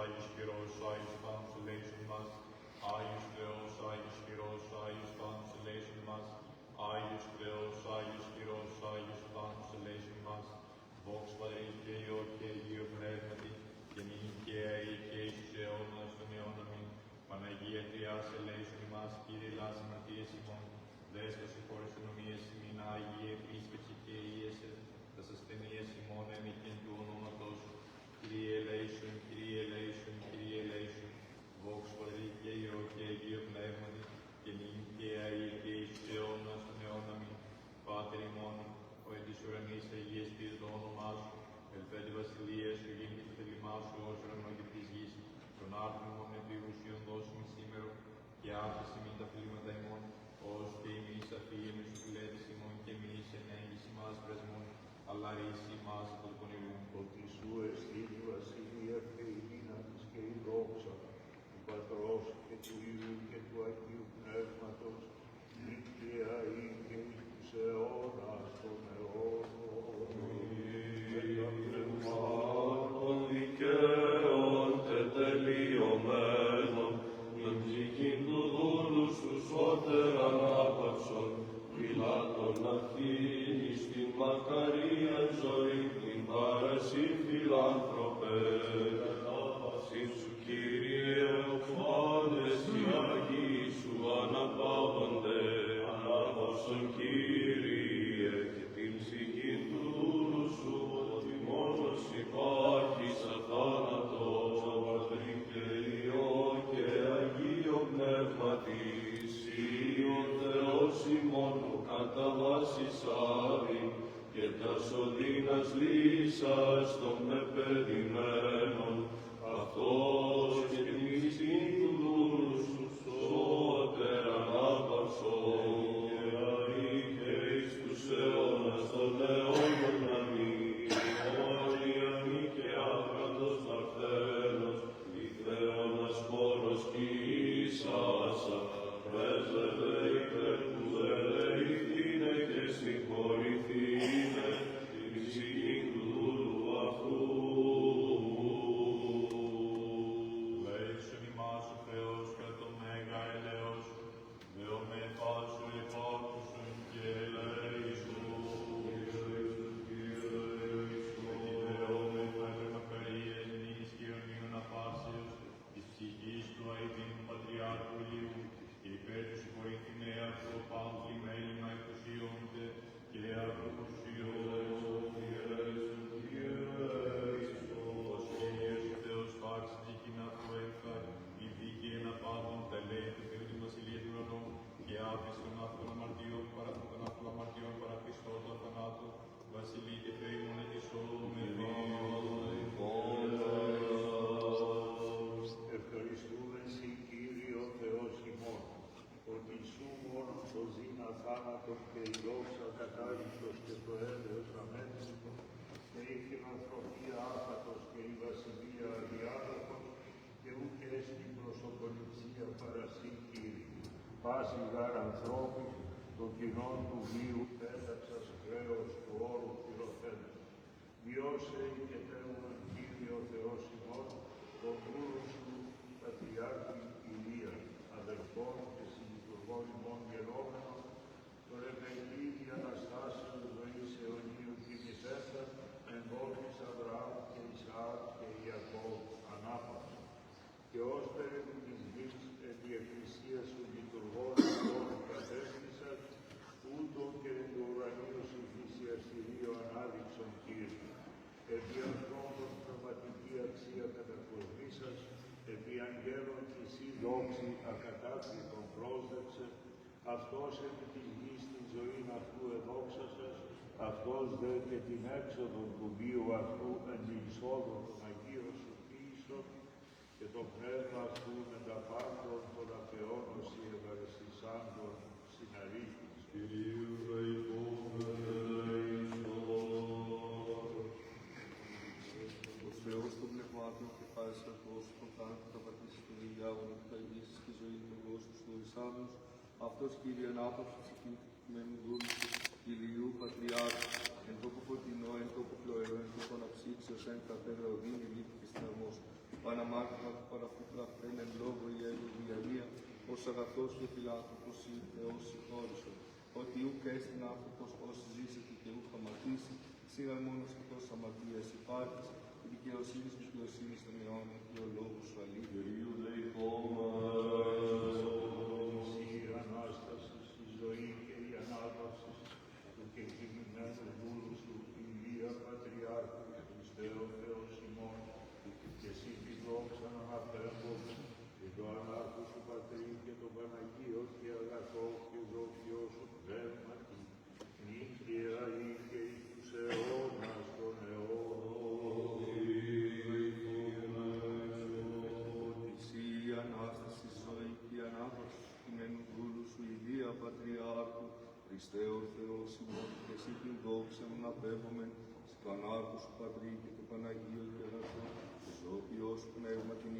Άγιος Χειρός, Άγιος Πάντως ελέησον μας. Άγιος Θεός, Άγιος Χειρός, Άγιος Πάντως ελέησον μας. Άγιος Θεός, Άγιος Χειρός, Άγιος Πάντως ελέησον μας. Δόξα Πατρί και Υιό και Αγίου Πνεύματι, και νυν και αεί και εις τους αιώνας των αιώνων μην. Παναγία Τριάς ελέησον ημάς, Κύριε λάsse αμαρτίες ημών. Δέστος οι χώρες ενομίες ημίν, Άγιε επίσκεψη και Ιέσαι, τας ασθενείας ημών έμικεν του ονόματός σου. Κύριε ελέησον, Κύριε ελέησον, Κύριε ελέησον. Δόξα Πατρί και Υιό και Αγίου Πνεύματι, και νυν και αεί και εις τους αιώνας των αιώνων μην. Πάτερ ημών, ο εν της ουρανής αγιαστείς το όνομά σου, ελθέτη βασιλεία σου, γίνηκε το θέλημά σου, ως ουρανό και της γης. Τον άρθρο ημών επίγουσιον δώσουμε σήμερα, και άφησε μην τα πλήματα ημών, ως και εμείς αφήγεμες σου φιλέτης ημών, και εμείς εν έγγυση μας πρεσμών, αλλά ρίση μας από το πονηρούν. Ότι σου εστί η βασιλεία και η δύναμη και η δόξα του Πατρός και του Υιού και του Αγίου Πνεύματος, νυν και αεί και εις τους αιώνας των αιώνων. Πνευμάτων δικαίων τετελειωμένων, την ψυχήν του δούλου σου σώτερ ανάπαυσον, φυλάτων αφήνεις την μακαρία ζωή, την παρασύ φιλάνθρωπε. Ανάπαυσιν σου, Κύριε, οφάντες οι Άγιοι σου αναπαύονται, ανάπαυσον, Κύριε, και την ψυχή του δούλου σου, ότι μόνος υπάρχεις αθάνατος, Πατρί και Υιό και Αγίο Πνεύματις, Υιό Θεός ημών που κατά βάσης άδει, και τας οδύνας λύσας των πεπαιδημένων, αυτός και την ψυχή του δούλου σου σώτερ ανάπαυσον, και αεί και εις τους αιώνας των αιώνων αμήν. Όλοι αμήν και άκρατος παρθένος, ηχθέωνας χώρος κι ίσασα, πρέσβευε υπέρ του ελεηθήνε και συγχωρηθήνε, την ψυχή του δούλου αυτού. Λέησον ημάς ο Θεός κατ' το μέγα ελέος, δεομεθά σου επάκουσον και ελέησον. Δεόμεθα επεμακαρίες νης και αιωνίων απάσεως, της ψυχής του αηδίνου Πατριάρχου Ηλίου, και υπέρ του συγχωρηθήνε αυτό πάντως λιμέλημα εκουσιόνται, και ακουσιόνται. Ως Κύριος ο Θεός πάξει ψυχήν αυτού έφθαρ, η δίκη ένα πάντων τα λέει του Θεού της Βασιλείας του ουρανού, και άφησε τον αυτόν αμαρτιών παρά Χριστό το θανάτου, Βασιλεί και Θεέ ημών ετισόμεθα. Ευχαριστούμε σοι, Κύριε ο Θεός ημών, ότι σου μόνο το ζήν αθάνατον και η δόξα κατάριστος και το έλεος αμέσως, και η φιλανθρωπία άπατος και η βασιλεία αδιάδοχος, και ουκ έστι προσωποληψία παρασύ, Κύριε. Πάση γάρ ανθρώπου, το κοινόν του βίου πέταξας χρέος του όρου πυροθένου. Διώσε και Θεόν, Κύριε ο Θεός ημών, τον δούλο σου Πατριάρχη Ηλία, αδελφών και συλλειτουργών ημών γερόμενων, το ρεβελίδι Αναστάσεως ζωής αιωνίου κοιμηθέντα, εν δόξης Αβραάμ και Ισαάκ και Ιακώβ ανάπαυση. Και ως περίπου της γης εν τη εκκλησία σου λειτουργών αυτών κατέστησας, ούτων και εν του ουρανίου σου θυσιαστηρίο ανάδειξον, Κύριε. Επί ανθρώπων πνευματική αξία κατακοσμήσας, επί αγγέλων κι εσύ δόξη ακατάκριτον πρόσδεξε, αυτός επί της γης την ζωήν αυτού εδόξασας, αυτός δε και την έξοδον του βίου αυτού εν την εισόδον των Αγίων σου ποιήσων, και το πνεύμα αυτού με τα πάντων των απαιώνων οι ευαριστησάντων συναρρύχτης. Κυρίου ο Θεός των πνευμάτων και πάσης αυτός που θα πατήσει τον Ιλιάγωνα και θα υγείσεις τη ζωή του Κόσμου του Ισάμους, αυτός Κύριε ανάπαυση ψυχή με δούλου Ηλιού Πατριάρχου, εν τόπο φωτεινό, εν τόπο πλοερό, εν τόπο αναψύξεως, εν κατέδρα οδύνη λύθηκε στην αρμός. Παναμάρτημα του παραφούτρα αυτήν εν λόγω η διαλία, ως αγαθός και φιλάνθρωπος ή Θεός συγχώρησον. Ότι ούκ έστειν άνθρωπος ως ζήσεται και ούκ αματήσει, σίγαν μόνος εκτός αμαρτίας υπάρχεις, η δικαιοσύνης των αιώνων και ο λόγος σου αλήθεια. Η Ανάσταση, η ζωή και η ανάπαυση του κεκτημένου βούλου σου, Ηλία Πατριάρχου, Χριστέ ο Θεός ημών, και εσύ τη δόξα να αναπέμπουμε, και το ανάρχου σου Πατρί και το Παναγίο και αγαθό και δόξιο σου πνεύματι, νύχια ή και εις τους αιώνας των αιώνων. Η Ανάσταση, η ζωή και η ανάπαυση του κειμένου δούλου σου, Ηλία Πατριάρχου, Χριστέ ο Θεός ημών, και εσύ την δόξα να αναπέμπομεν, στο ανάρχου σου Πατρί και το Παναγίο και αγαθό, και ζώπιο σου πνεύμα την